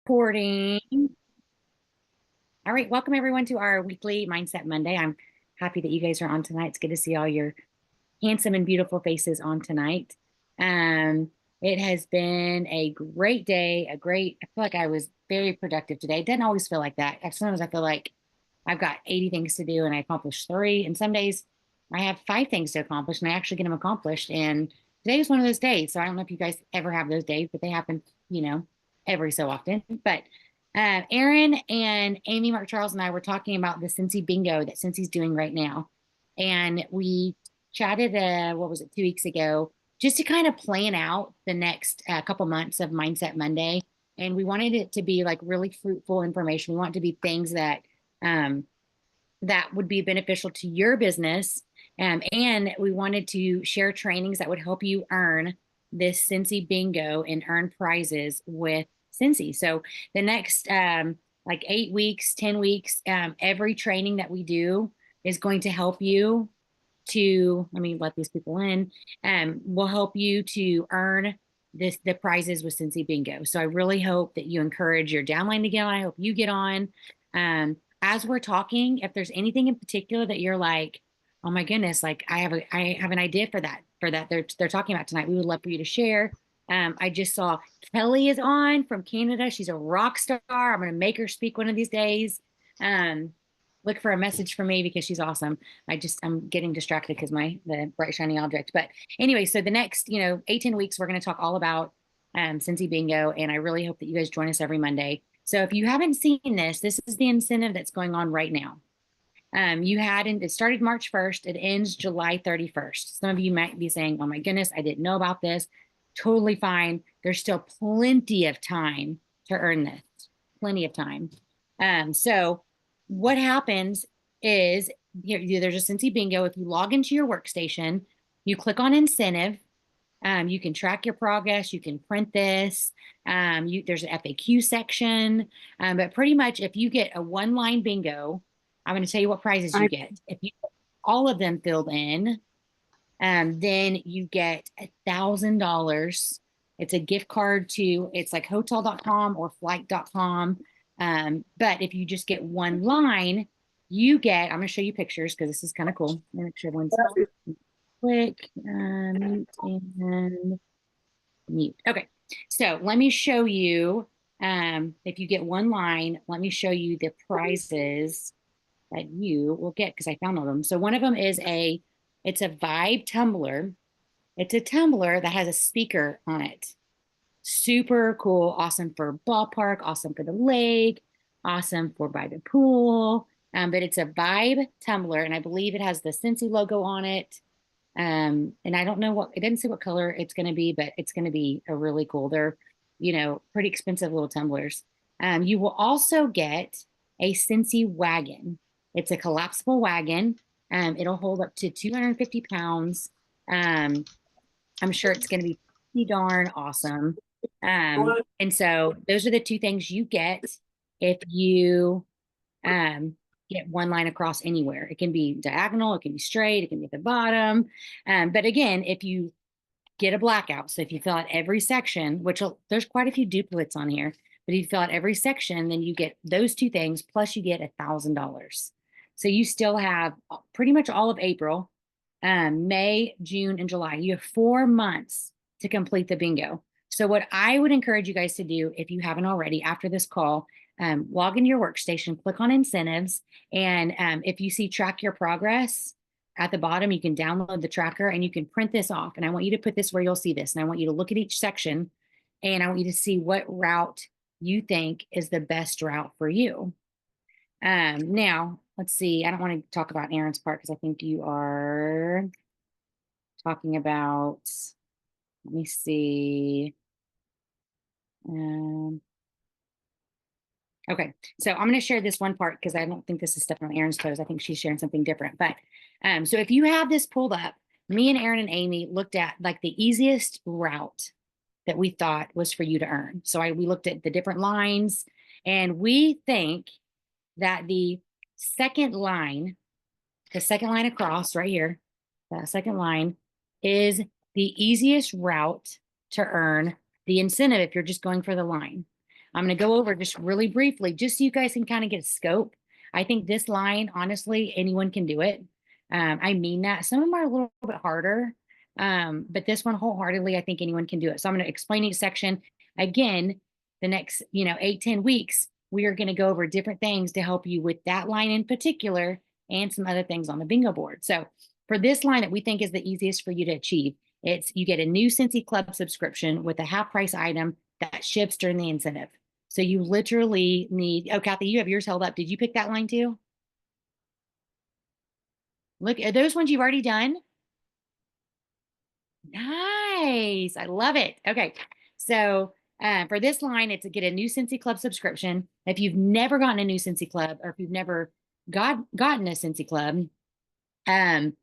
Recording. All right, welcome everyone to our weekly Mindset Monday. I'm happy that you guys are on tonight. It's good to see all your handsome and beautiful faces on tonight. It has been a great day, I feel like I was very productive today. It doesn't always feel like that. Sometimes I feel like I've got 80 things to do and I accomplished three. And some days I have five things to accomplish and I actually get them accomplished. And today is one of those days. So I don't know if you guys ever have those days, but they happen, every so often. But Aaron and Amy, Mark Charles, and I were talking about the Scentsy Bingo that Scentsy doing right now. And we chatted, what was it, 2 weeks ago, just to kind of plan out the next couple months of Mindset Monday. And we wanted it to be like really fruitful information. We want it to be things um, that would be beneficial to your business. And we wanted to share trainings that would help you earn this Scentsy Bingo and earn prizes with Scentsy. So the next like 8 weeks, 10 weeks, every training that we do is going to help you to, let me let these people in, will help you to earn the prizes with Scentsy Bingo. So I really hope that you encourage your downline to get on. I hope you get on. As we're talking, if there's anything in particular that you're like, oh my goodness, like I have an idea for that they're talking about tonight, we would love for you to share. I just saw Kelly is on from Canada. She's a rock star. I'm going to make her speak one of these days. Um, look for a message from me because she's awesome. I'm getting distracted because the bright shiny object. But anyway, so the next, 18 weeks, we're going to talk all about Scentsy Bingo. And I really hope that you guys join us every Monday. So if you haven't seen this is the incentive that's going on right now. It started March 1st. It ends July 31st. Some of you might be saying, oh my goodness, I didn't know about this. Totally fine. There's still plenty of time to earn this. Plenty of time. So what happens is there's a Scentsy Bingo. If you log into your workstation, you click on incentive. You can track your progress. You can print this. There's an FAQ section. But pretty much if you get a one-line bingo, I'm going to tell you what prizes you get. If you get all of them filled in, then you get $1,000. It's a gift card it's like hotel.com or flight.com. But if you just get one line, I'm going to show you pictures because this is kind of cool. Let me make sure everyone's quick. Mute and mute. Okay. So let me show you, if you get one line, let me show you the prizes that you will get because I found all of them. So one of them is it's a Vibe tumbler. It's a tumbler that has a speaker on it. Super cool. Awesome for ballpark, awesome for the lake, awesome for by the pool. But it's a Vibe tumbler, and I believe it has the Scentsy logo on it. And I don't know it didn't say what color it's going to be, but it's going to be a really cool. They're, pretty expensive little tumblers. You will also get a Scentsy wagon. It's a collapsible wagon. It'll hold up to 250 pounds. I'm sure it's going to be pretty darn awesome. And so those are the two things you get if you get one line across anywhere. It can be diagonal, it can be straight, it can be at the bottom. But again, if you get a blackout, so if you fill out every section, there's quite a few duplicates on here, but if you fill out every section, then you get those two things, plus you get $1,000. So you still have pretty much all of April, May, June, and July. You have 4 months to complete the bingo. So what I would encourage you guys to do, if you haven't already, after this call, log into your workstation, click on incentives, and if you see track your progress at the bottom, you can download the tracker and you can print this off. And I want you to put this where you'll see this. And I want you to look at each section and I want you to see what route you think is the best route for you. Now, let's see. I don't want to talk about Aaron's part because I think you are talking about, let me see. Okay, so I'm going to share this one part because I don't think this is stepping on Aaron's toes. I think she's sharing something different. But so if you have this pulled up, me and Aaron and Amy looked at like the easiest route that we thought was for you to earn. So we looked at the different lines, and we think that the second line across right here, that second line is the easiest route to earn the incentive if you're just going for the line. I'm going to go over just really briefly, just so you guys can kind of get a scope. I think this line, honestly, anyone can do it. I mean that. Some of them are a little bit harder, but this one wholeheartedly, I think anyone can do it. So I'm going to explain each section again. The next, 8-10 weeks, we are going to go over different things to help you with that line in particular and some other things on the bingo board. So for this line that we think is the easiest for you to achieve, it's you get a new Scentsy Club subscription with a half price item that ships during the incentive. So you literally need, oh, Kathy, you have yours held up. Did you pick that line too? Look, are those ones you've already done? Nice. I love it. Okay. So for this line, it's to get a new Scentsy Club subscription. If you've never gotten a new Scentsy Club, or if you've never gotten a Scentsy Club, um,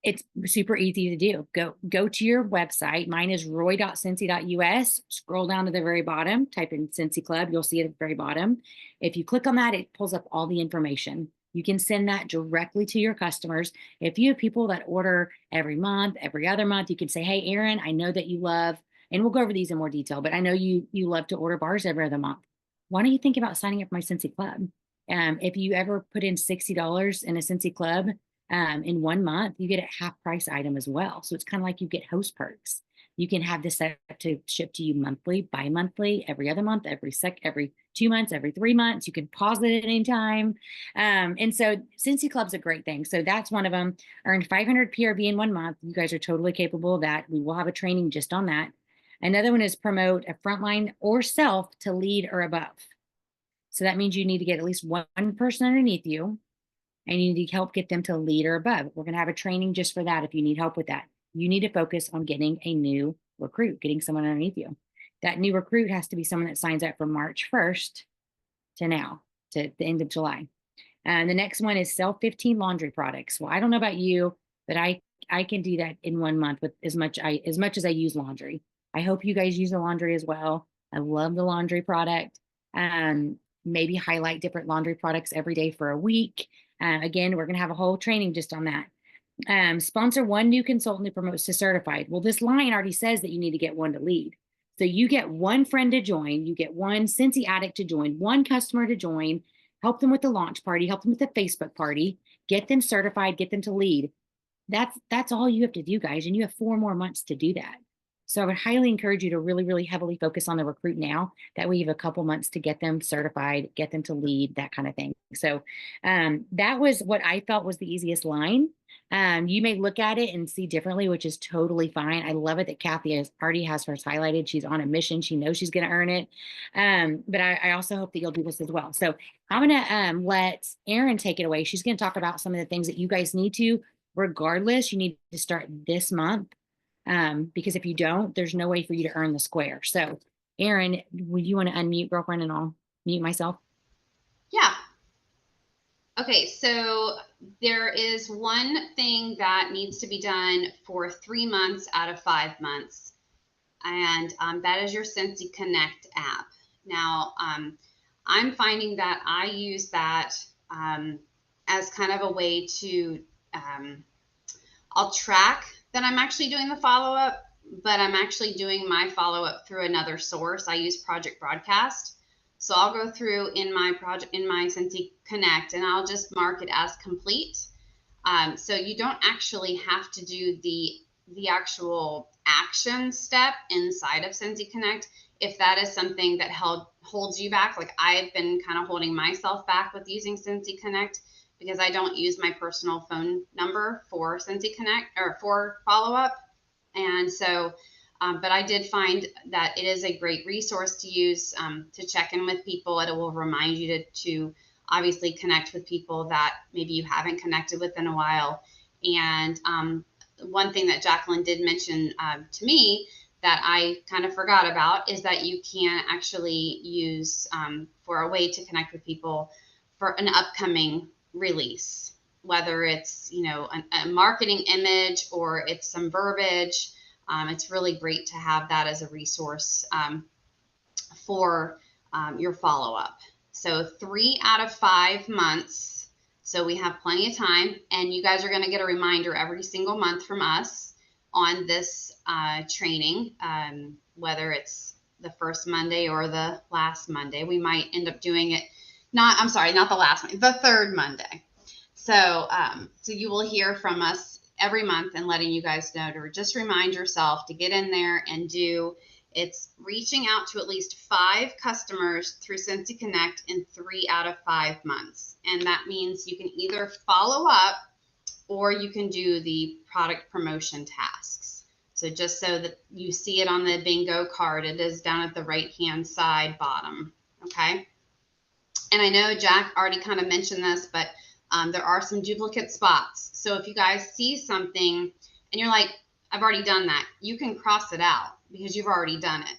it's super easy to do. Go to your website. Mine is roy.scentsy.us. Scroll down to the very bottom, type in Scentsy Club. You'll see it at the very bottom. If you click on that, it pulls up all the information. You can send that directly to your customers. If you have people that order every month, every other month, you can say, hey, Erin, I know that you love, and we'll go over these in more detail, but I know you love to order bars every other month. Why don't you think about signing up for my Scentsy Club? If you ever put in $60 in a Scentsy Club, in 1 month, you get a half price item as well. So it's kind of like you get host perks. You can have this set to ship to you monthly, bi-monthly, every other month, every 2 months, every 3 months. You can pause it at any time. And so Scentsy Club's a great thing. So that's one of them. Earn 500 PRV in 1 month. You guys are totally capable of that. We will have a training just on that. Another one is promote a frontline or self to lead or above. So that means you need to get at least one person underneath you, and you need help get them to lead or above. We're going to have a training just for that if you need help with that. You need to focus on getting a new recruit, getting someone underneath you. That new recruit has to be someone that signs up from March 1st to now, to the end of July. And the next one is sell 15 laundry products. Well, I don't know about you, but I can do that in 1 month with as much as I use laundry. I hope you guys use the laundry as well. I love the laundry product. Maybe highlight different laundry products every day for a week. Again, we're going to have a whole training just on that. Sponsor one new consultant who promotes to certified. Well, this line already says that you need to get one to lead. So you get one friend to join, you get one Scentsy addict to join, one customer to join, help them with the launch party, help them with the Facebook party, get them certified, get them to lead. That's all you have to do, guys. And you have 4 more months to do that. So I would highly encourage you to really, really heavily focus on the recruit now. That way you have a couple months to get them certified, get them to lead, that kind of thing. So that was what I felt was the easiest line. You may look at it and see differently, which is totally fine. I love it that Kathy already has hers highlighted. She's on a mission. She knows she's going to earn it. But I also hope that you'll do this as well. So I'm going to let Erin take it away. She's going to talk about some of the things that you guys need to, regardless, you need to start this month. Because if you don't, there's no way for you to earn the square. So Erin, would you want to unmute, girlfriend, and I'll mute myself? Yeah. Okay, so there is one thing that needs to be done for 3 months out of 5 months, and that is your Scentsy Connect app. Now, I'm finding that I use that as kind of a way to, I'll track that I'm actually doing the follow-up, but I'm actually doing my follow-up through another source. I use Project Broadcast. So I'll go through in my Scentsy Connect, and I'll just mark it as complete. So you don't actually have to do the actual action step inside of Scentsy Connect if that is something that holds you back. Like I've been kind of holding myself back with using Scentsy Connect because I don't use my personal phone number for Scentsy Connect or for follow-up. And so but I did find that it is a great resource to use to check in with people. It will remind you to obviously connect with people that maybe you haven't connected with in a while. And one thing that Jacqueline did mention to me that I kind of forgot about is that you can actually use for a way to connect with people for an upcoming release, whether it's, a marketing image or it's some verbiage. It's really great to have that as a resource for your follow-up. So 3 out of 5 months. So we have plenty of time, and you guys are going to get a reminder every single month from us on this training, whether it's the first Monday or the last Monday. We might end up doing it not, I'm sorry, not the last Monday, the third Monday. So you will hear from us every month and letting you guys know to just remind yourself to get in there and do. It's reaching out to at least 5 customers through Scentsy Connect in 3 out of 5 months. And that means you can either follow up or you can do the product promotion tasks. So just so that you see it on the bingo card, it is down at the right-hand side bottom, okay? And I know Jack already kind of mentioned this, but there are some duplicate spots. So if you guys see something and you're like, I've already done that, you can cross it out because you've already done it.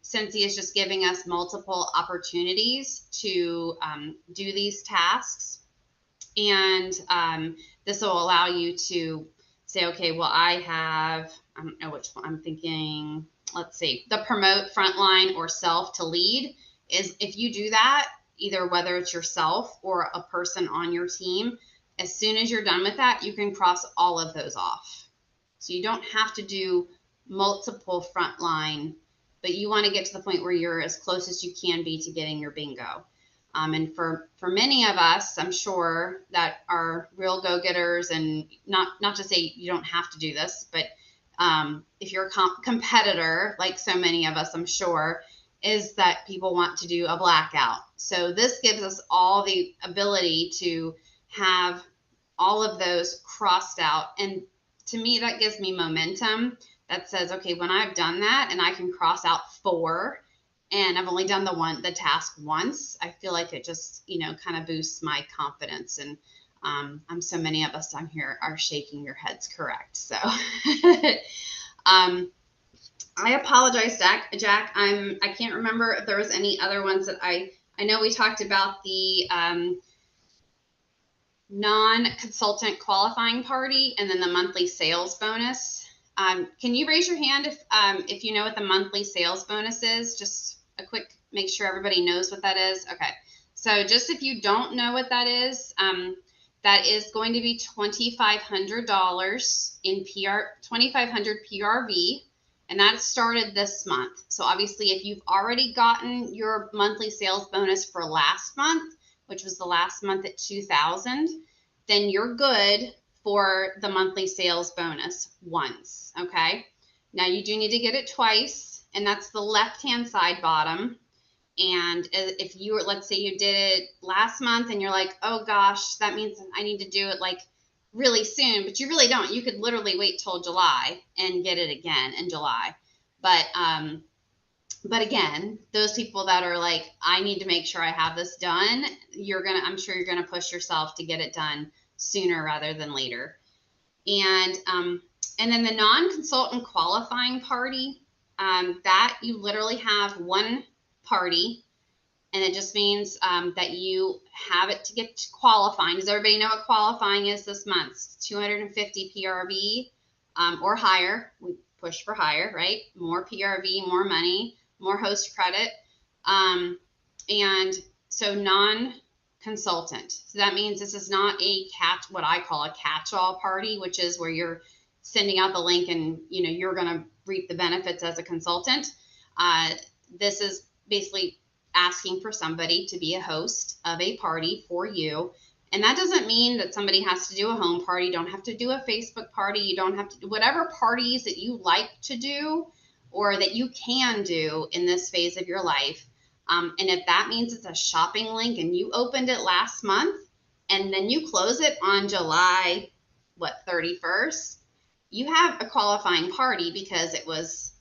Scentsy is just giving us multiple opportunities to do these tasks. And this will allow you to say, okay, well, I don't know which one I'm thinking. Let's see, the promote, frontline, or self to lead is if you do that, either whether it's yourself or a person on your team, as soon as you're done with that, you can cross all of those off. So you don't have to do multiple frontline, but you want to get to the point where you're as close as you can be to getting your bingo. And for many of us, I'm sure that are real go-getters, and not to say you don't have to do this, but if you're a competitor, like so many of us, I'm sure, is that people want to do a blackout. So this gives us all the ability to have all of those crossed out. And to me, that gives me momentum that says, okay, when I've done that and I can cross out 4 and I've only done the task once, I feel like it just, kind of boosts my confidence. And I'm so many of us on here are shaking your heads correct. So I apologize, Jack. I can't remember if there was any other ones that I know we talked about the non-consultant qualifying party and then the monthly sales bonus. Can you raise your hand if you know what the monthly sales bonus is? Just a quick, make sure everybody knows what that is. Okay. So just if you don't know what that is going to be $2,500 in $2,500 PRV. And that started this month. So obviously, if you've already gotten your monthly sales bonus for last month, which was the last month at 2,000, then you're good for the monthly sales bonus once, okay? Now you do need to get it twice, and that's the left-hand side bottom. And if you were, let's say you did it last month and you're like, oh gosh, that means I need to do it like really soon, but you really don't. You could literally wait till July and get it again in July. But again, those people that are like, I need to make sure I have this done, I'm sure you're gonna push yourself to get it done sooner rather than later. And then the non-consultant qualifying party, that you literally have one party. And it just means that you have it to get to qualifying. Does everybody know what qualifying is this month? It's 250 PRV or higher. We push for higher, right? More PRV, more money, more host credit. And so non-consultant. So that means this is not what I call a catch-all party, which is where you're sending out the link and you're going to reap the benefits as a consultant. This is basically asking for somebody to be a host of a party for you. And that doesn't mean that somebody has to do a home party. You don't have to do a Facebook party. You don't have to do whatever parties that you like to do or that you can do in this phase of your life. And if that means it's a shopping link and you opened it last month and then you close it on July, 31st, you have a qualifying party because it was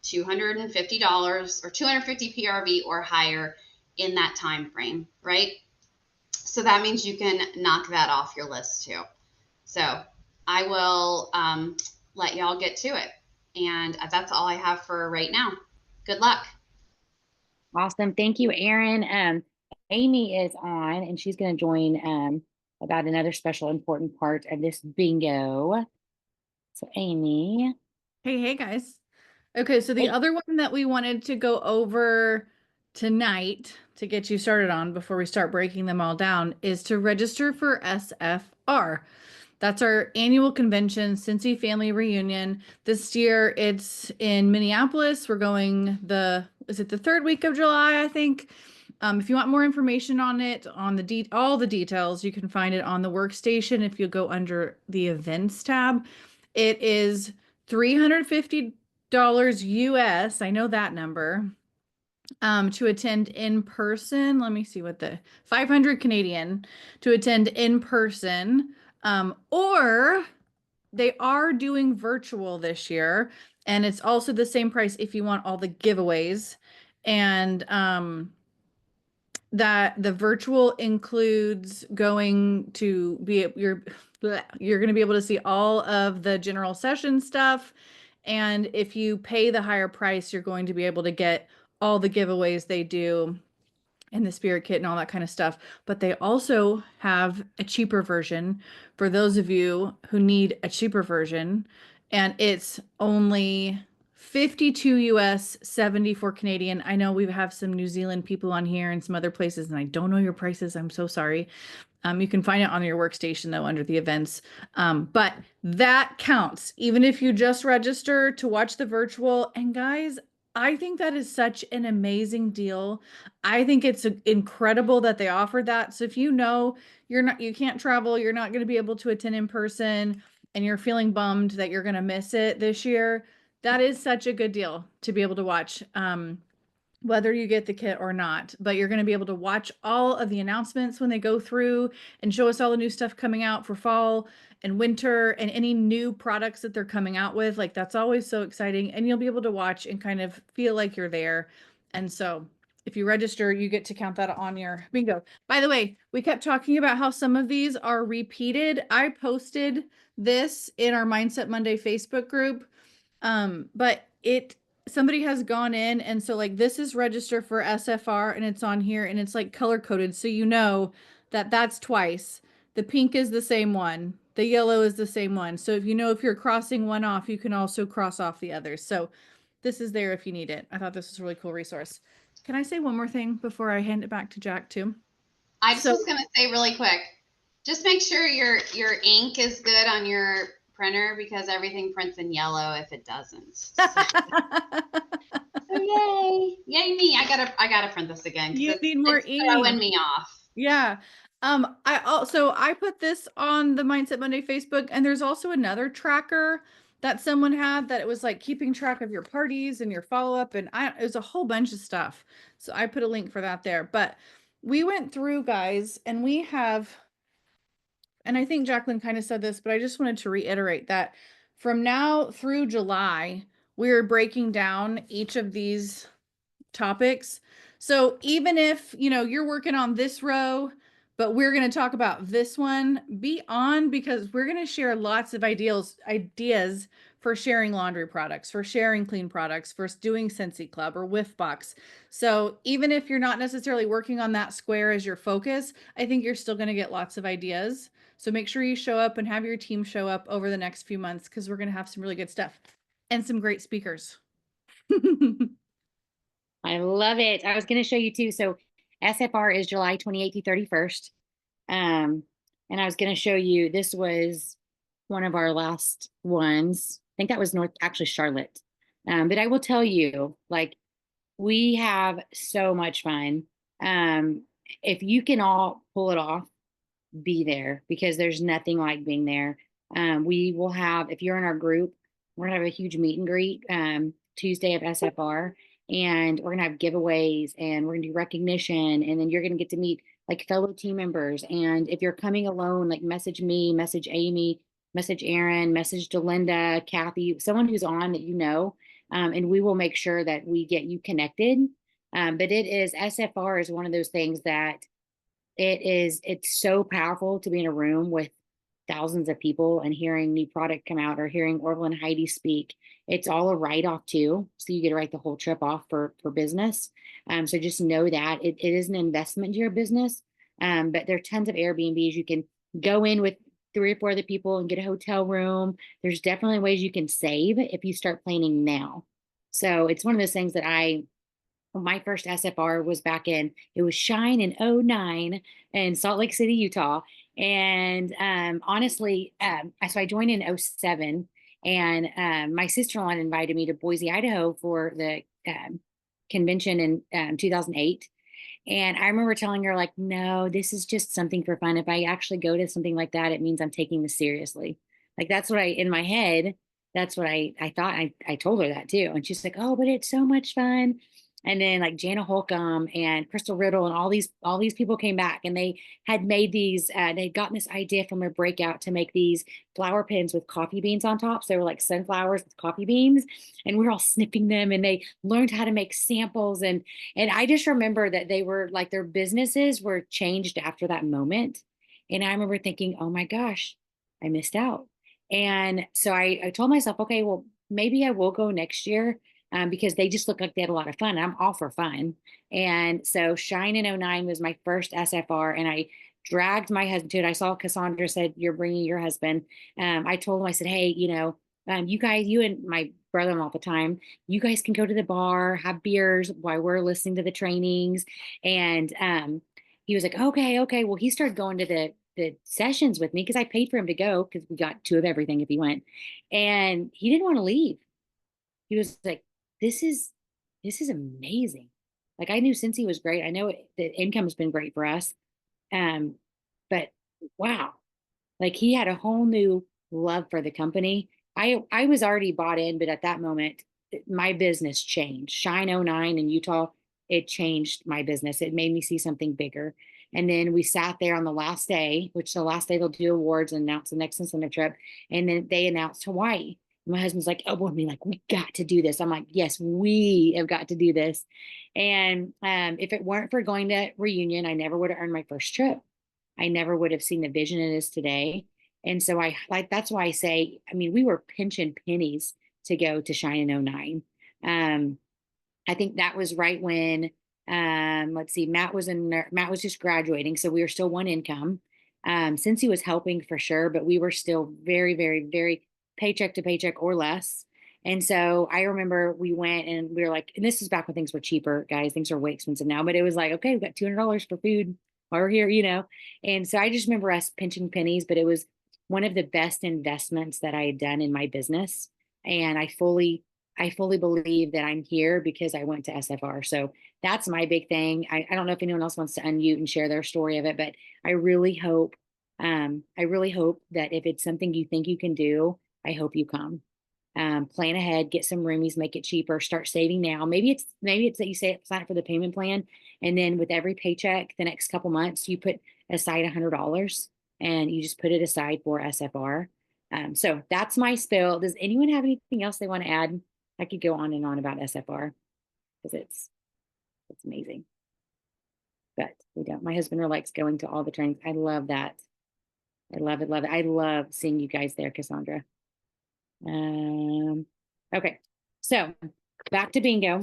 $250 or 250 PRV or higher in that time frame, right? So that means you can knock that off your list too. So I will let y'all get to it. And that's all I have for right now. Good luck. Awesome. Thank you, Erin. Amy is on and she's going to join about another special important part of this bingo. So Amy. Hey guys. Okay, so the other one that we wanted to go over tonight to get you started on before we start breaking them all down is to register for SFR. That's our annual convention, Scentsy Family Reunion. This year it's in Minneapolis. We're going is it the third week of July, I think. If you want more information on it, on all the details, you can find it on the workstation if you go under the events tab. It is $350 US. I know that number. To attend in person. Let me see what the 500 Canadian to attend in person. Or they are doing virtual this year, and it's also the same price if you want all the giveaways. And that the virtual includes going to be you're going to be able to see all of the general session stuff, and if you pay the higher price, you're going to be able to get all the giveaways they do and the spirit kit and all that kind of stuff. But they also have a cheaper version for those of you who need a cheaper version, and it's only 52 US, 74 Canadian. I know we have some New Zealand people on here and some other places, and I don't know your prices. I'm so sorry. You can find it on your workstation though under the events. But that counts, even if you just register to watch the virtual. And guys, I think that is such an amazing deal. I think it's incredible that they offered that. So if you know you can't travel, you're not going to be able to attend in person, and you're feeling bummed that you're going to miss it this year, that is such a good deal to be able to watch. Whether you get the kit or not, but you're going to be able to watch all of the announcements when they go through and show us all the new stuff coming out for fall and winter and any new products that they're coming out with. Like, that's always so exciting, and you'll be able to watch and kind of feel like you're there. And so if you register, you get to count that on your bingo. By the way, we kept talking about how some of these are repeated. I posted this in our Mindset Monday Facebook group. But somebody has gone in, and so like this is register for SFR, and it's on here, and it's like color coded, so you know that that's twice. The pink is the same one, the yellow is the same one. So if you know if you're crossing one off, you can also cross off the others. So this is there if you need it. I thought this was a really cool resource. Can I say one more thing before I hand it back to Jack too? I just was gonna say really quick, just make sure your ink is good on your printer, because everything prints in yellow if it doesn't. So yay me! I gotta print this again. You need more ink. Throwing me off. Yeah. I put this on the Mindset Monday Facebook, and there's also another tracker that someone had that it was like keeping track of your parties and your follow-up, and it was a whole bunch of stuff. So I put a link for that there. But we went through, guys, and we have, and I think Jacqueline kind of said this, but I just wanted to reiterate that from now through July, we're breaking down each of these topics. So even if, you're working on this row, but we're going to talk about this one, be on, because we're going to share lots of ideas for sharing laundry products, for sharing clean products, for doing Scentsy Club or Whiff Box. So even if you're not necessarily working on that square as your focus, I think you're still going to get lots of ideas. So make sure you show up and have your team show up over the next few months, because we're going to have some really good stuff and some great speakers. I love it. I was going to show you too. So SFR is July 28th to 31st. And I was going to show you, this was one of our last ones. I think that was actually Charlotte. But I will tell you, like, we have so much fun. If you can all pull it off, be there, because there's nothing like being there. We will have, if you're in our group, we're gonna have a huge meet and greet Tuesday of SFR, and we're gonna have giveaways, and we're gonna do recognition, and then you're gonna get to meet like fellow team members. And if you're coming alone, like message me, message Amy, message Aaron, message Delinda, Kathy, someone who's on that and we will make sure that we get you connected. But SFR is one of those things that it's so powerful to be in a room with thousands of people and hearing new product come out, or hearing Orville and Heidi speak. It's all a write-off too, so you get to write the whole trip off for business. So just know that it is an investment to your business. But there are tons of Airbnbs. You can go in with 3 or 4 other people and get a hotel room. There's definitely ways you can save if you start planning now. So it's one of those things that my first SFR was it was Shine in 2009 in Salt Lake City, Utah. And honestly, so I joined in '07, and my sister-in-law invited me to Boise, Idaho for the convention in 2008. And I remember telling her, like, no, this is just something for fun. If I actually go to something like that, it means I'm taking this seriously. Like that's what in my head, that's what I thought. I told her that too. And she's like, oh, but it's so much fun. And then like Jana Holcomb and Crystal Riddle and all these people came back, and they had made these, they'd gotten this idea from a breakout to make these flower pens with coffee beans on top. So they were like sunflowers with coffee beans, and we are all snipping them, and they learned how to make samples. And I just remember that they were like, their businesses were changed after that moment. And I remember thinking, oh my gosh, I missed out. And so I told myself, okay, well, maybe I will go next year, because they just looked like they had a lot of fun. I'm all for fun. And so Shine in '09 was my first SFR, and I dragged my husband to it. I saw Cassandra said, you're bringing your husband. I told him, I said, hey, you guys, you and my brother-in-law at the time, you guys can go to the bar, have beers while we're listening to the trainings. And he was like, okay, okay. Well, he started going to the sessions with me because I paid for him to go because we got two of everything if he went. And he didn't want to leave. He was like, this is this is amazing. Like I knew Scentsy was great. I know the income has been great for us. Um, but wow, like he had a whole new love for the company. I was already bought in, but at that moment, my business changed. Shine '09 in Utah, it changed my business. It made me see something bigger. And then we sat there on the last day, which the last day they'll do awards and announce the next incentive trip. And then they announced Hawaii. My husband's like, oh, boy, me like, we got to do this. I'm like, yes, we have got to do this. And if it weren't for going to Reunion, I never would have earned my first trip. I never would have seen the vision it is today. And so I like, that's why I say, I mean, we were pinching pennies to go to Shine in '09. Um, I think that was right when, let's see, Matt was just graduating. So we were still one income. Since he was helping for sure, but we were still very, very, very paycheck to paycheck or less. And so I remember we went and we were like, and this is back when things were cheaper, guys. Things are way expensive now, but it was like, okay, we've got $200 for food while we're here. And so I just remember us pinching pennies, but it was one of the best investments that I had done in my business. And I fully believe that I'm here because I went to SFR. So that's my big thing. I don't know if anyone else wants to unmute and share their story of it, but I really hope that if it's something you think you can do, I hope you come. Plan ahead, get some roomies, make it cheaper, start saving now. Maybe it's that you sign up for the payment plan, and then with every paycheck, the next couple months, you put aside $100 and you just put it aside for SFR. So that's my spill. Does anyone have anything else they want to add? I could go on and on about SFR because it's amazing. But we don't. My husband really likes going to all the trainings. I love that. I love it, love it. I love seeing you guys there, Cassandra. Okay, so back to bingo.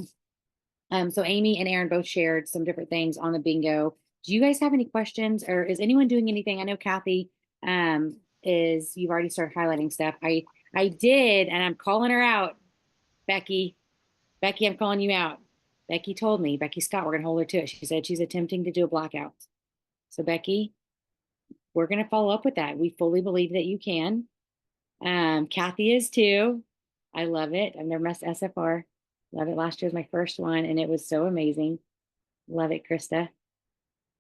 So Amy and Aaron both shared some different things on the bingo. Do you guys have any questions, or is anyone doing anything? I know Kathy you've already started highlighting stuff. I did, and I'm calling her out. Becky, I'm calling you out. Becky told me, Becky Scott, we're gonna hold her to it. She said she's attempting to do a blackout. So Becky, we're gonna follow up with that. We fully believe that you can. Kathy is too. I love it. I've never messed SFR. Love it. Last year was my first one, and it was so amazing. Love it, Krista.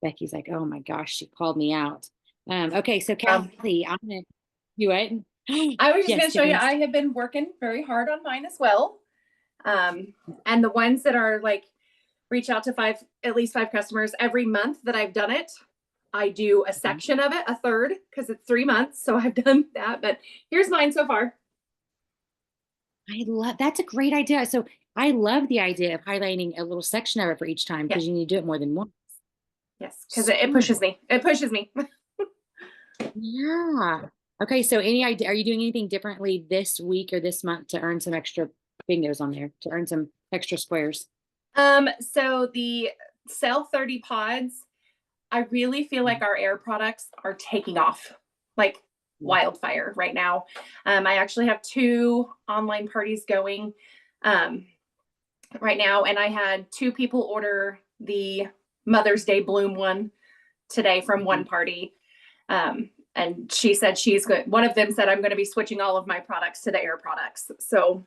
Becky's like, oh my gosh, she called me out. Okay, so Kathy, I'm gonna do it. I was just Yes, going to show you, Tiffany. I have been working very hard on mine as well. And the ones that are like, reach out to at least five customers every month that I've done it. I do a section of it, a third, because it's 3 months. So I've done that, but here's mine so far. That's a great idea. So I love the idea of highlighting a little section of it for each time because you need to do it more than once. Yes, because it pushes me. It pushes me. Yeah. Okay, so any idea, are you doing anything differently this week or this month to earn some extra bingos on there, to earn some extra squares? So the sell 30 pods, I really feel like our air products are taking off like wildfire right now. I actually have 2 online parties going right now, and I had 2 people order the Mother's Day bloom one today from one party. And she said she's good. One of them said, I'm going to be switching all of my products to the air products. So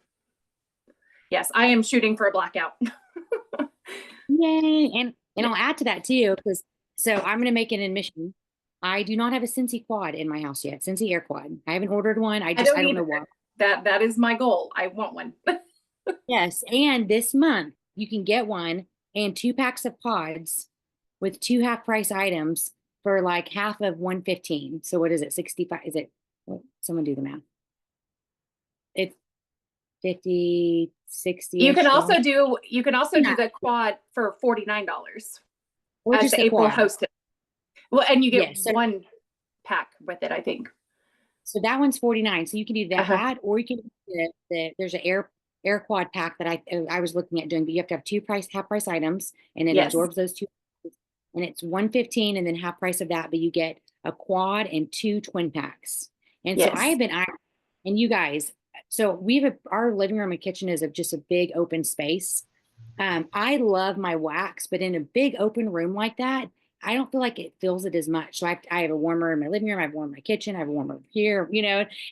yes, I am shooting for a blackout. Yay. And I'll add to that too, because so I'm going to make an admission. I do not have a Scentsy quad in my house yet. Scentsy air quad. I haven't ordered one. I don't know why. That is my goal. I want one. Yes. And this month you can get one and 2 packs of pods with 2 half price items for like half of 115. So what is it? 65? Is it? Well, someone do the math. It's 50, 60. You can also do the quad for $49 or as just the the April quad. hosted. Well, and you get Yes, so, 1 pack with it, I think. So that one's 49. So you can do that, or you can do there's an air quad pack that I was looking at doing, but you have to have 2 half price items, and it absorbs those 2, and it's 115, and then half price of that, but you get a quad and 2 twin packs. And so I have been, and you guys, so our living room and kitchen is just a big open space. I love my wax, but in a big open room like that, I don't feel like it fills it as much. So I have a warmer in my living room, I have a warmer in my kitchen, I have a warmer here,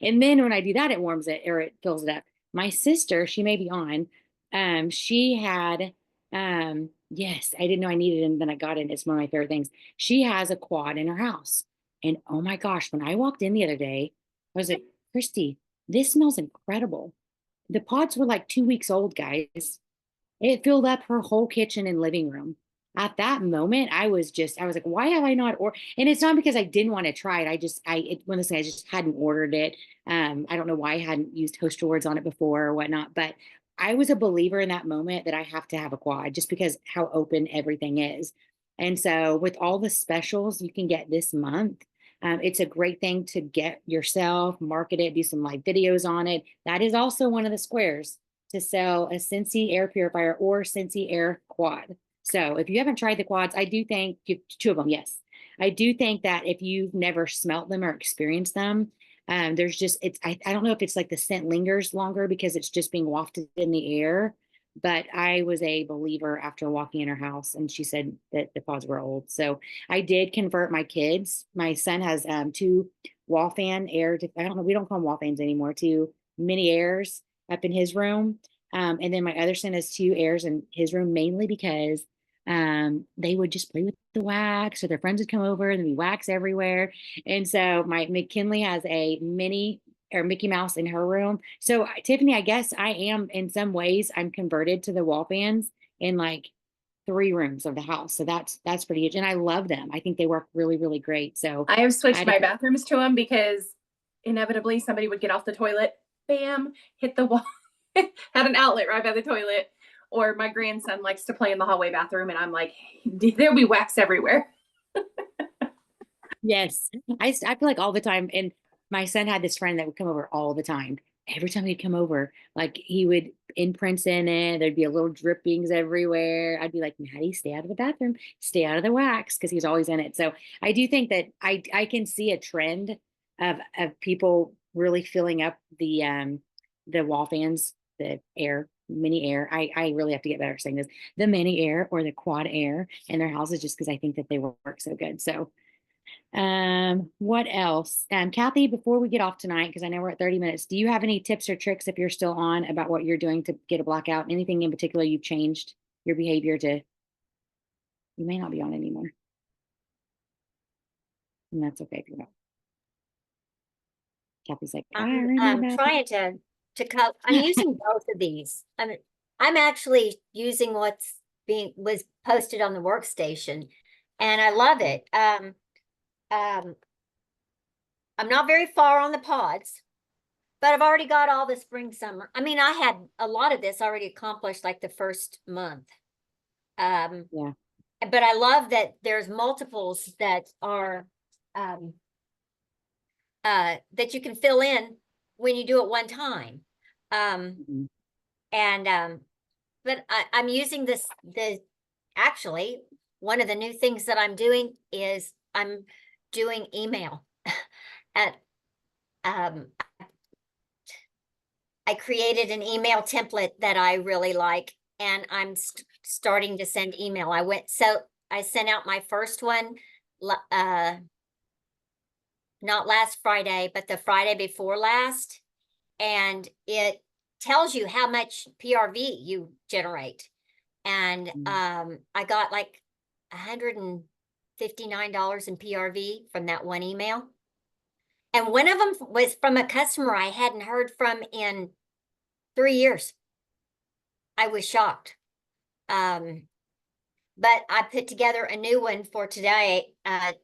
and then when I do that, it warms it or it fills it up. My sister, she may be on, she had, yes, I didn't know I needed it, and then I got it. It's one of my favorite things. She has a quad in her house. And oh my gosh, when I walked in the other day, I was like, Christy, this smells incredible. The pods were like 2 weeks old, guys. It filled up her whole kitchen and living room. At that moment, I was like, why have I not and it's not because I didn't want to try it. I just hadn't ordered it. I don't know why I hadn't used Host Rewards on it before or whatnot, but I was a believer in that moment that I have to have a quad just because how open everything is. And so with all the specials you can get this month, it's a great thing to get yourself, market it, do some live videos on it. That is also one of the squares to sell a Scentsy air purifier or Scentsy air quad. So if you haven't tried the quads, I do think 2 of them. Yes. I do think that if you've never smelt them or experienced them, there's just, I don't know if it's like the scent lingers longer because it's just being wafted in the air, but I was a believer after walking in her house and she said that the pods were old. So I did convert my kids. My son has 2 wall fan air. I don't know. We don't call them wall fans anymore. 2 mini airs up in his room. And then my other son has 2 airs in his room, mainly because they would just play with the wax, or their friends would come over and there'd be wax everywhere. And so my McKinley has a mini or Mickey Mouse in her room. So Tiffany, I guess I am in some ways, I'm converted to the wall fans in like 3 rooms of the house. So that's pretty huge. And I love them. I think they work really, really great. So I have switched my bathrooms to them because inevitably somebody would get off the toilet, bam, hit the wall, had an outlet right by the toilet. Or my grandson likes to play in the hallway bathroom, and I'm like, there'll be wax everywhere. Yes, I feel like all the time. And my son had this friend that would come over all the time. Every time he'd come over, like he would imprints in it. There'd be a little drippings everywhere. I'd be like, Maddie, stay out of the bathroom, stay out of the wax, because he's always in it. So I do think that I can see a trend of people really filling up the wall fans, the air mini air. I really have to get better at saying this, the mini air or the quad air in their houses, just because I think that they work so good. So what else? Kathy, before we get off tonight, because I know we're at 30 minutes, do you have any tips or tricks, if you're still on, about what you're doing to get a blackout? Anything in particular you've changed your behavior to? You may not be on anymore, and that's okay if you're not. Kathy's like, I'm trying to cut. I'm using both of these. I'm actually using was posted on the workstation, and I love it. I'm not very far on the pods, but I've already got all the spring, summer. I mean, I had a lot of this already accomplished like the first month. Yeah. But I love that there's multiples that are that you can fill in when you do it one time. But I'm using actually, one of the new things that I'm doing is I'm doing email. I created an email template that I really like, and I'm starting to send email. I sent out my first one not last Friday, but the Friday before last. And it tells you how much PRV you generate. And I got like $159 in PRV from that one email. And one of them was from a customer I hadn't heard from in 3 years. I was shocked. But I put together a new one for today. I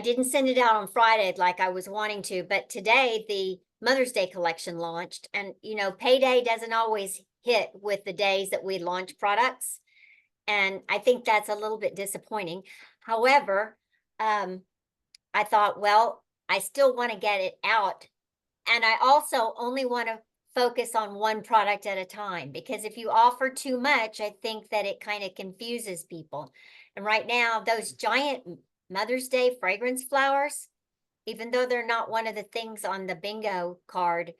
didn't send it out on Friday like I was wanting to, but today the Mother's Day collection launched. And, you know, payday doesn't always hit with the days that we launch products. And I think that's a little bit disappointing. However, I thought, well, I still want to get it out. And I also only want to focus on one product at a time, because if you offer too much, I think that it kind of confuses people. And right now, those giant Mother's Day fragrance flowers, even though they're not one of the things on the bingo card,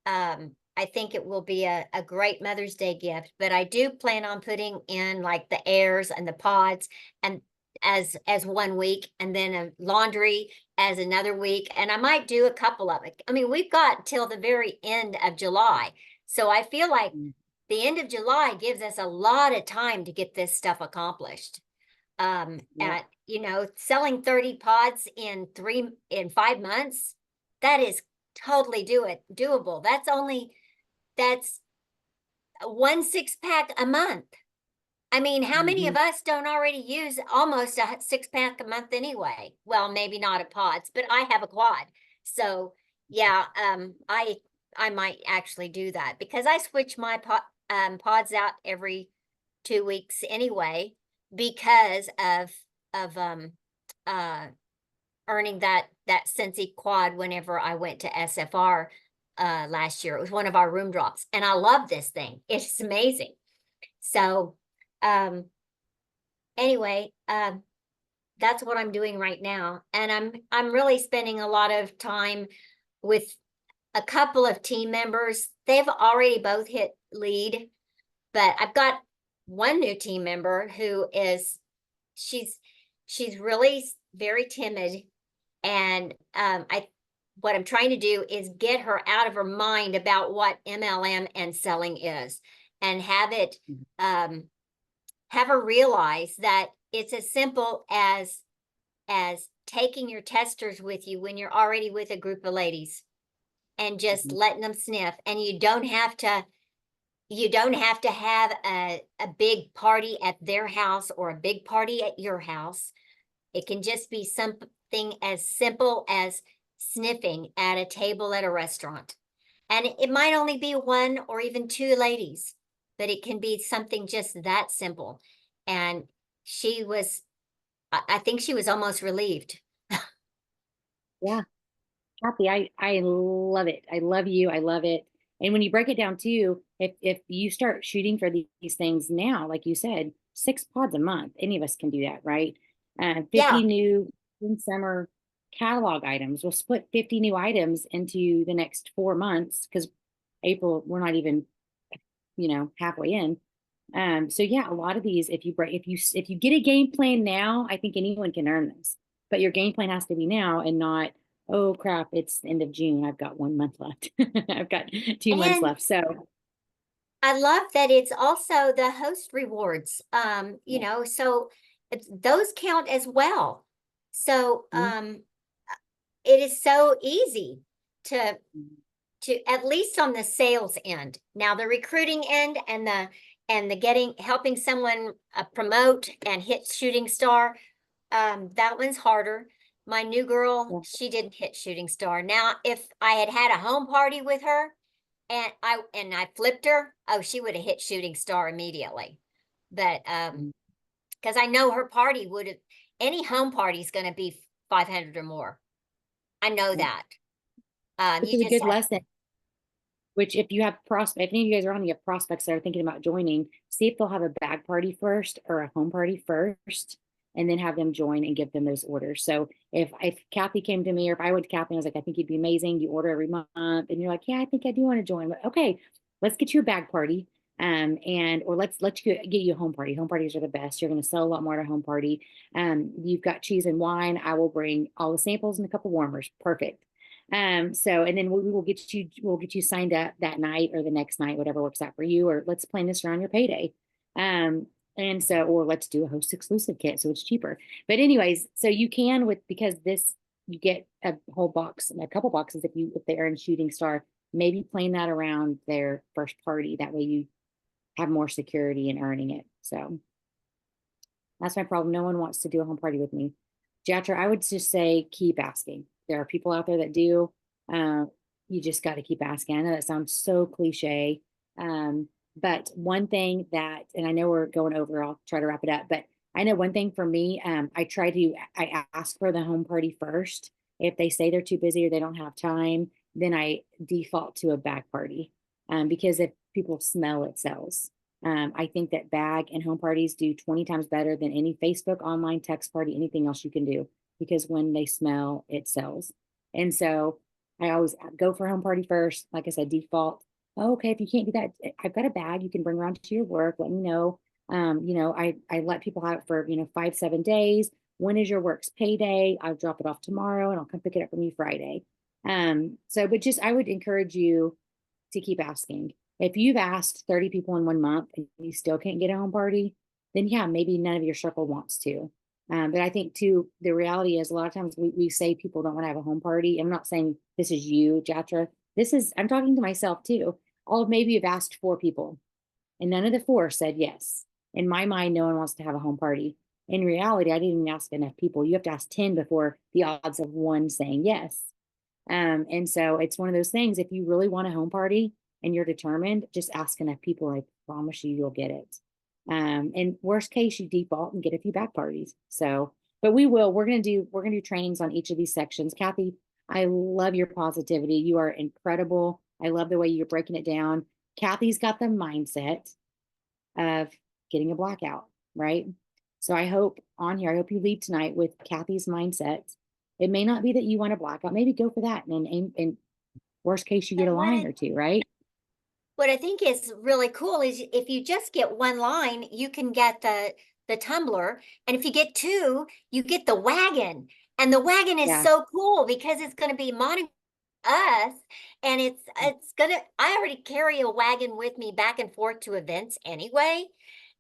I think it will be a great Mother's Day gift. But I do plan on putting in like the airs and the pods and as 1 week, and then a laundry as another week. And I might do a couple of it. I mean, we've got till the very end of July. So I feel like the end of July gives us a lot of time to get this stuff accomplished. At, you know, selling 30 pods in 5 months, that is totally doable. That's 1 6-pack a month. I mean, how many of us don't already use almost a 6-pack a month anyway? Well, maybe not a pods, but I have a quad. So yeah, I might actually do that, because I switch my pods out every 2 weeks anyway, because of earning that Scentsy quad whenever I went to SFR last year. It was one of our room drops, and I love this thing. It's amazing. So anyway, that's what I'm doing right now. And I'm really spending a lot of time with a couple of team members. They've already both hit lead, but I've got one new team member who is, she's really very timid. And what I'm trying to do is get her out of her mind about what MLM and selling is, and have her realize that it's as simple as taking your testers with you when you're already with a group of ladies, and just letting them sniff. And you don't have to have a big party at their house or a big party at your house. It can just be something as simple as sniffing at a table at a restaurant. And it might only be 1 or even 2 ladies, but it can be something just that simple. And I think she was almost relieved. Yeah. Kathy, I love it. I love you. I love it. And when you break it down too, if you start shooting for these things now, like you said, 6 pods a month, any of us can do that, right? 50 Yeah. new summer catalog items. We'll split 50 new items into the next 4 months, because April, we're not even, halfway in. So yeah, a lot of these, if you get a game plan now, I think anyone can earn this. But your game plan has to be now, and not, oh crap, it's the end of June, I've got 1 month left. I've got 2 months left. So I love that it's also the host rewards. You know, so those count as well. So it is so easy to at least on the sales end. Now the recruiting end and the helping someone promote and hit shooting star, that one's harder. My new girl, she didn't hit shooting star. Now, if I had a home party with her and I flipped her, oh, she would have hit shooting star immediately. But because I know her party any home party is going to be 500 or more. I know that. Which is a good lesson. Which, if you have if any of you guys are on, you have prospects that are thinking about joining, see if they'll have a bag party first or a home party first, and then have them join and give them those orders. So if Kathy came to me, or if I went to Kathy and I was like, I think you'd be amazing, you order every month, and you're like, yeah, I think I do want to join. Okay, let's get you a bag party. And or let's get you a home party. Home parties are the best. You're going to sell a lot more at a home party. You've got cheese and wine. I will bring all the samples and a couple warmers. Perfect. So and then we'll get you signed up that night or the next night, whatever works out for you, or let's plan this around your payday. And so, or let's do a host exclusive kit so it's cheaper. But anyways, so you can because this you get a whole box, a couple boxes if they are in Shooting Star, maybe plan that around their first party. That way you have more security in earning it. So that's my problem. No one wants to do a home party with me. Jatra, I would just say keep asking. There are people out there that do. You just got to keep asking. I know that sounds so cliche. But one thing that, and I know we're going over, I'll try to wrap it up, but I know one thing for me, I ask for the home party first. If they say they're too busy or they don't have time, then I default to a bag party. Because if people smell, it sells. I think that bag and home parties do 20 times better than any Facebook, online, text party, anything else you can do, because when they smell, it sells. And so I always go for home party first. Like I said, default. Oh, okay, if you can't do that, I've got a bag you can bring around to your work. Let me know. I let people have it for 5-7 days. When is your work's payday? I'll drop it off tomorrow and I'll come pick it up from you Friday. But just I would encourage you to keep asking. If you've asked 30 people in 1 month and you still can't get a home party, then yeah, maybe none of your circle wants to. But I think too, the reality is a lot of times we say people don't want to have a home party. I'm not saying this is you, Jatra. I'm talking to myself too. Maybe you've asked 4 people and none of the 4 said yes. In my mind, no one wants to have a home party. In reality, I didn't even ask enough people. You have to ask 10 before the odds of 1 saying yes. And so it's one of those things, if you really want a home party and you're determined, just ask enough people. I promise you'll get it. And worst case, you default and get a few back parties. So, but we're going to do trainings on each of these sections. Kathy, I love your positivity. You are incredible. I love the way you're breaking it down. Kathy's got the mindset of getting a blackout, right? So I hope you leave tonight with Kathy's mindset. It may not be that you want a blackout. Maybe go for that. And worst case, you get a line or 2, right? What I think is really cool is if you just get 1 line, you can get the tumbler. And if you get 2, you get the wagon. And the wagon is so cool because it's going to be monogram us. And it's going to, I already carry a wagon with me back and forth to events anyway.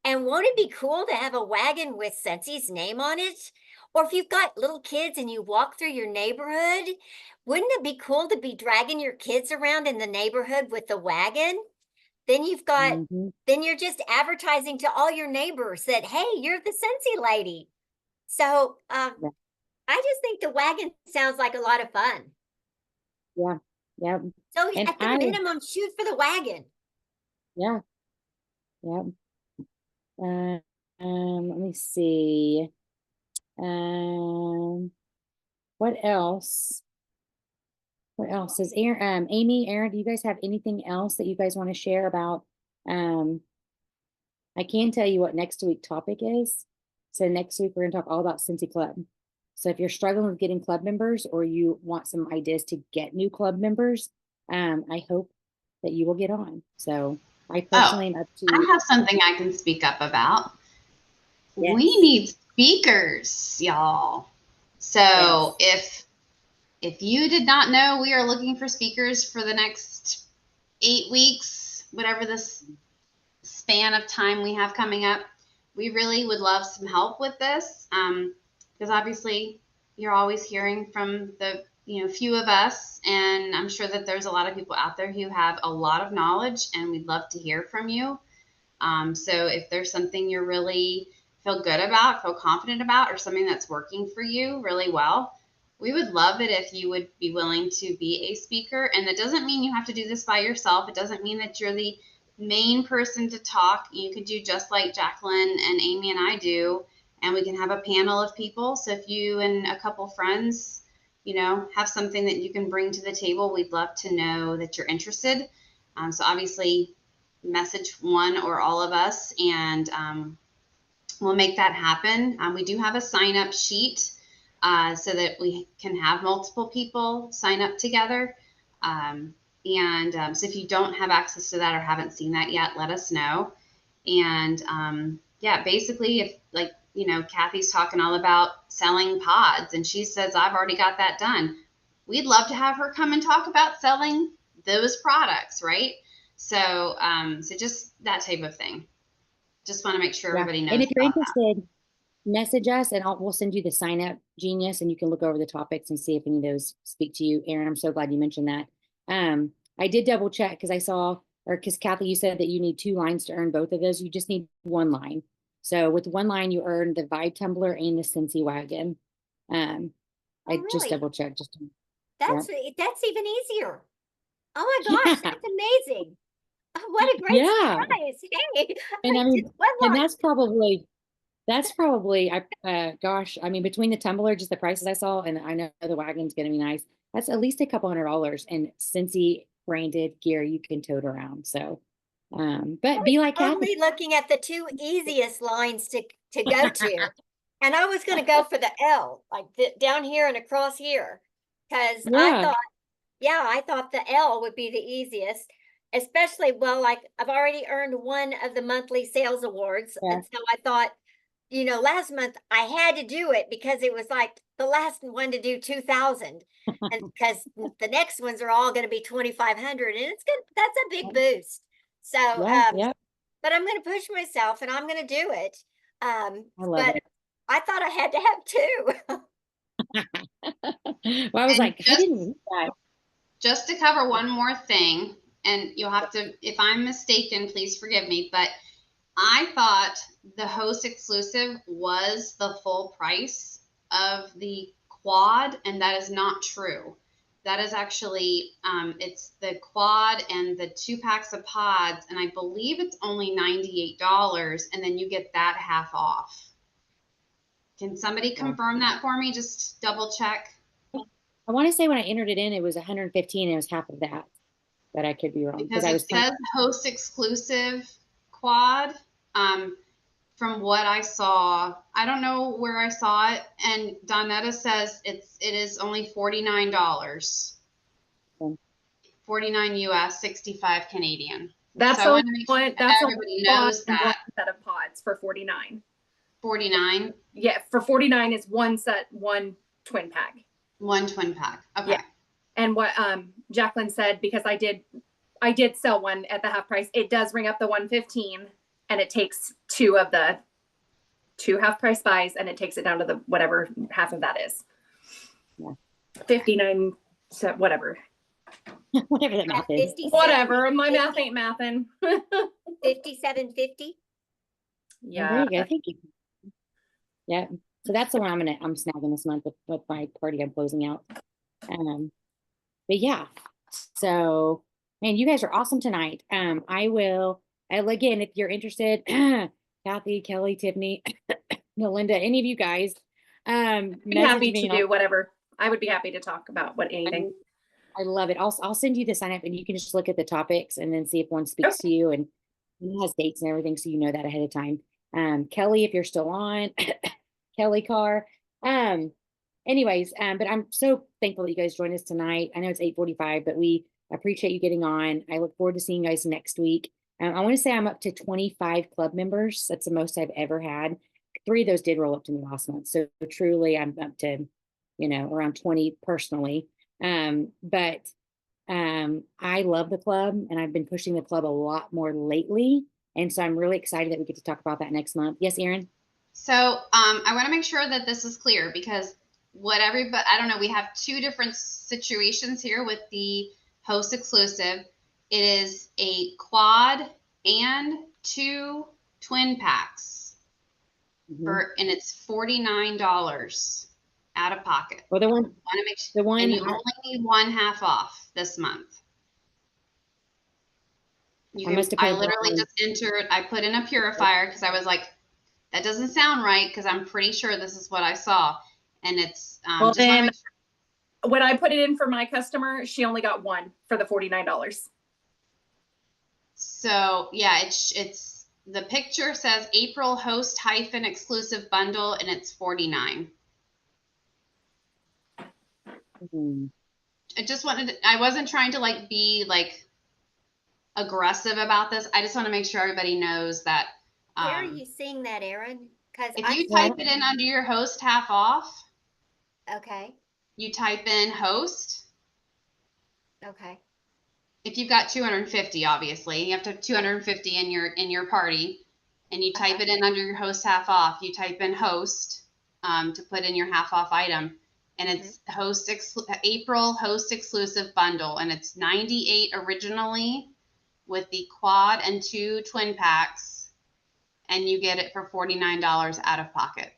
And won't it be cool to have a wagon with Scentsy's name on it? Or if you've got little kids and you walk through your neighborhood, wouldn't it be cool to be dragging your kids around in the neighborhood with the wagon? Then then you're just advertising to all your neighbors that, hey, you're the Scentsy lady. So I just think the wagon sounds like a lot of fun. Yeah. Yeah. So at the minimum, shoot for the wagon. Yeah. Yeah. Let me see. What else? What else is Amy, Aaron, do you guys have anything else that you guys want to share about? I can tell you what next week topic is. So next week, we're going to talk all about Scentsy Club. So if you're struggling with getting club members or you want some ideas to get new club members, I hope that you will get on. So I personally am up to. I have something I can speak up about. Yes. We need speakers, y'all. So if you did not know, we are looking for speakers for the next 8 weeks, whatever this span of time we have coming up. We really would love some help with this, because obviously you're always hearing from the few of us, and I'm sure that there's a lot of people out there who have a lot of knowledge, and we'd love to hear from you. So if there's something you're really feel good about, feel confident about, or something that's working for you really well, we would love it if you would be willing to be a speaker. And that doesn't mean you have to do this by yourself. It doesn't mean that you're the main person to talk. You could do just like Jacqueline and Amy and I do, and we can have a panel of people. So if you and a couple friends, have something that you can bring to the table, we'd love to know that you're interested. So obviously message one or all of us, and we'll make that happen. We do have a sign-up sheet so that we can have multiple people sign up together. And so if you don't have access to that or haven't seen that yet, let us know. And yeah, basically, if like, you know, Kathy's talking all about selling pods and she says, I've already got that done. We'd love to have her come and talk about selling those products, right? So, so just that type of thing. Just want to make sure Yeah. everybody knows And if you're about that. interested, message us and we'll send you the sign up genius and you can look over the topics and see if any of those speak to you. Aaron, I'm so glad you mentioned that. I did double check because I saw, or because Kathy, you said that you need 2 lines to earn both of those. You just need 1 line. So with 1 line, you earn the Vibe Tumbler and the Scentsy Wagon. Oh, I just really? double checked. That's even easier. Oh my gosh, that's amazing. Oh, what a great Yeah. surprise. Hey, And I mean, just one and line. that's probably, gosh, I mean, between the tumbler, just the prices I saw, and I know the wagon's going to be nice. That's at least a couple $100 and Scentsy branded gear you can tote around. So, but be like Kathy. Only looking at the 2 easiest lines to go to. And I was going to go for the L, like down here and across here. Because Yeah. I thought the L would be the easiest, especially, well, like I've already earned one of the monthly sales awards. Yeah. And so I thought, you know, last month I had to do it because it was like the last one to do 2,000. And because the next ones are all going to be 2,500 and it's good. That's a big boost. So, Yeah. but I'm going to push myself and I'm going to do it. I love But it. I thought I had to have 2. Well, I was And like, I didn't read that. Just to cover one more thing, and you'll have to, if I'm mistaken, please forgive me, but I thought the host exclusive was the full price of the quad, and that is not true. That is actually, it's the quad and the 2 packs of pods, and I believe it's only $98, and then you get that half off. Can somebody confirm that for me? Just double check. I want to say when I entered it in, it was 115 and it was half of that. But I could be wrong Because I it was says host exclusive quad. From what I saw, I don't know where I saw it, and Donetta says it is only $49. 49 US, 65 Canadian. That's so I a want to make sure one. that That's everybody a knows one that. set of pods for 49. 49. Yeah, for 49 is one set, one twin pack. One twin pack. Okay. Yeah. And what Jacqueline said, because I did sell one at the half price, it does ring up the 115 and it takes 2 of the 2 half price buys and it takes it down to the whatever half of that is. Yeah. 59, so whatever. whatever that math is. Whatever. My math ain't mathin'. 57.50. Yeah. There you go. Thank you. Yeah. So that's the one I'm snagging this month with my party I'm closing out. But yeah. So man, you guys are awesome tonight. Again, if you're interested, Kathy, Kelly, Tiffany, Melinda, any of you guys, be happy to do whatever. I would be happy to talk about anything. I love it. I'll send you the sign up and you can just look at the topics and then see if one speaks to you and it has dates and everything. So you know that ahead of time. Kelly, if you're still on, Kelly Carr. Anyways, but I'm so thankful that you guys joined us tonight. I know it's 8:45, but we appreciate you getting on. I look forward to seeing you guys next week. I want to say I'm up to 25 club members. That's the most I've ever had. 3 of those did roll up to me last month. So truly I'm up to, around 20 personally. But I love the club and I've been pushing the club a lot more lately. And so I'm really excited that we get to talk about that next month. Yes, Erin? So I want to make sure that this is clear because I don't know, we have 2 different situations here with the host exclusive. It is a quad and 2 twin packs and it's $49 out of pocket. Well, and you only need 1 half off this month. I literally just entered, I put in a purifier because I was like, that doesn't sound right because I'm pretty sure this is what I saw. And it's well, then when I put it in for my customer, she only got 1 for the $49. So yeah, it's the picture says April host - exclusive bundle and it's $49. just wanted to, I wasn't trying to like be like aggressive about this. I just want to make sure everybody knows that Where are you seeing that, Erin? Because if I you Yeah. type it in under your host half off, okay, you type in host. okay. If you've got 250, obviously, you have to have 250 in your party, and you type Uh-huh. it in under your host half off. You type in host to put in your half off item, and it's April host exclusive bundle, and it's 98 originally with the quad and 2 twin packs, and you get it for $49 out of pocket.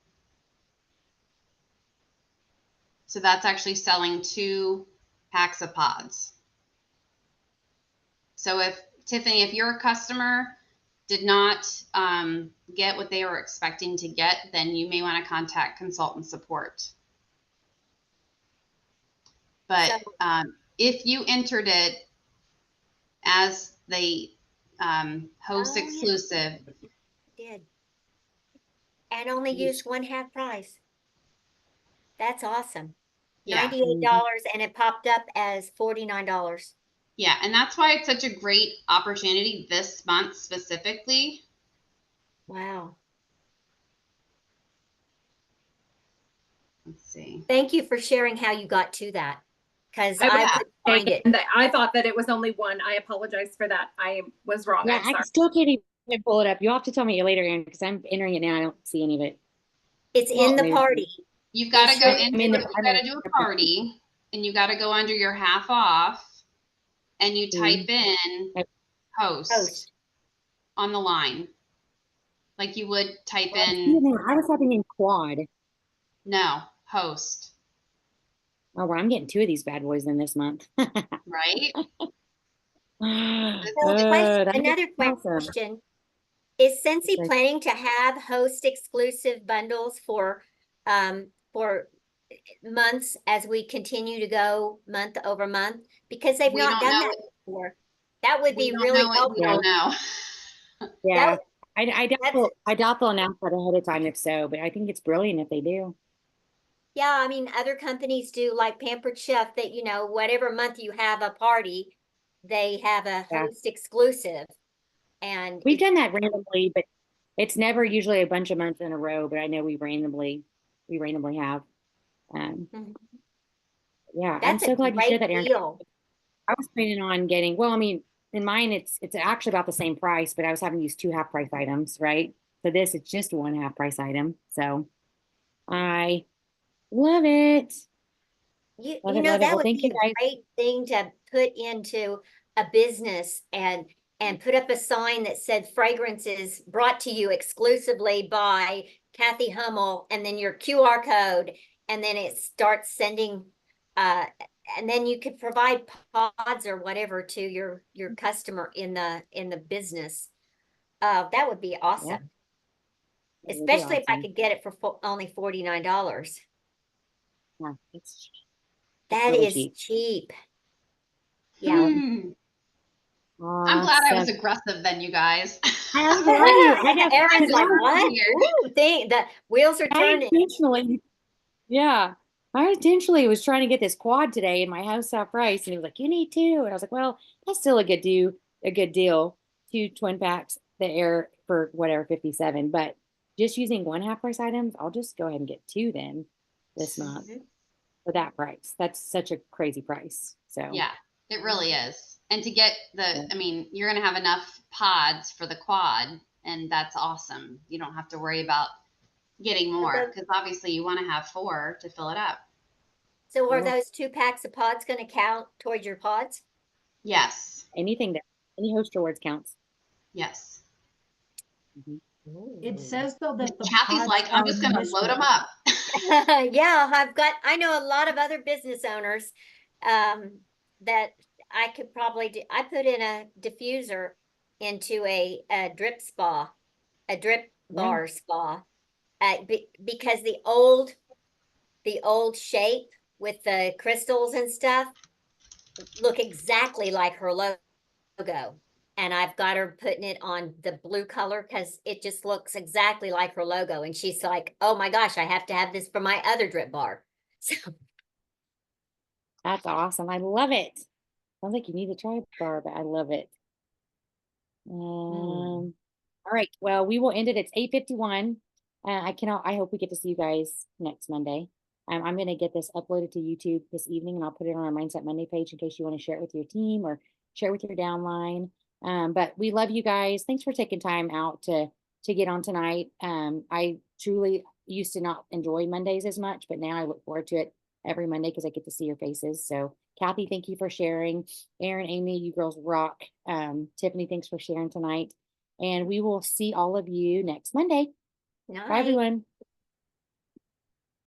So that's actually selling 2 packs of pods. So if Tiffany, if your customer did not get what they were expecting to get, then you may want to contact consultant support. But So, if you entered it as the host oh, yeah, exclusive, did. And only used one half price. That's awesome. yeah, $98 and it popped up as $49. yeah, and that's why it's such a great opportunity this month specifically. Wow. Let's see. Thank you for sharing how you got to that. Because I I was couldn't find it. mistaken that I thought that it was only one. I apologize for that. I was wrong. Yeah, I'm sorry. I still can't even pull it up. You'll have to tell me later, Aaron, because I'm entering it now. I don't see any of it. It's Well, in the maybe- party. You've got to go sure- into I'm in the- you got to do a party, and you got to go under your half off, and you type in host Host. on the line, like you would type Well, I see it in now. I was typing in quad. no host, Oh, well, I'm getting 2 of these bad boys in this month. right? So That's another awesome. question. Is Scentsy Okay. planning to have host exclusive bundles for months as we continue to go month over month? Because they've We not don't done know that before. That would We be don't really know what we helpful. don't know. Yeah, That- I doubt they'll announce that ahead of time if so, but I think it's brilliant if they do. Yeah, I mean, other companies do like Pampered Chef that, you know, whatever month you have a party, they have a Yeah. host exclusive. And We've done that randomly, but it's never usually a bunch of months in a row, but I know we randomly have. Mhm. Yeah, I'm That's so a glad you shared great that, Aaron. deal. I was planning on getting, well, I mean, in mine, it's actually about the same price, but I was having to use 2 half price items, right? For this, it's just 1 half price item. So I love it. You Love you it, know, love it. that Well, would thank be you a guys. great thing to put into a business and put up a sign that said fragrance is brought to you exclusively by Kathy Hummel, and then your QR code, and then it starts sending and then you could provide pods or whatever to your customer in the business. That would be awesome. It would be Especially if I awesome. could get it for only $49. Yeah, it's That really is cheap. cheap. Yeah. I'm glad I was Awesome. aggressive then, you guys. I'm telling you, I know. Aaron's like, Over what? here. Ooh, the wheels are I turning. intentionally, yeah, I intentionally was trying to get this quad today in my house half price, and he was like, "You need 2," and I was like, "Well, that's still a good deal. 2 twin packs that air for whatever 57, but just using 1 half price items, I'll just go ahead and get 2 then this month Mhm. for that price. That's such a crazy price. So Yeah, it really is. And to get I mean, you're going to have enough pods for the quad, and that's awesome. You don't have to worry about getting more because obviously you want to have 4 to fill it up. So are Yeah. those 2 packs of pods going to count towards your pods? Yes. anything that any host rewards counts. Yes. It says though that the Kathy's pods like, I'm are just going to load them mystery. up. Yeah, I know a lot of other business owners that I could probably do. I put in a diffuser into a drip bar spa, because the old shape with the crystals and stuff look exactly like her logo. And I've got her putting it on the blue color because it just looks exactly like her logo. And she's like, oh my gosh, I have to have this for my other drip bar. So That's awesome. I love it. Sounds like you need to try it, Barb. I love it. All right. Well, we will end it. It's 8:51. I hope we get to see you guys next Monday. I'm going to get this uploaded to YouTube this evening and I'll put it on our Mindset Monday page in case you want to share it with your team or share it with your downline. But we love you guys. Thanks for taking time out to get on tonight. I truly used to not enjoy Mondays as much, but now I look forward to it every Monday because I get to see your faces. So Kathy, thank you for sharing. Aaron, Amy, you girls rock. Tiffany, thanks for sharing tonight. And we will see all of you next Monday. Bye, Night. everyone.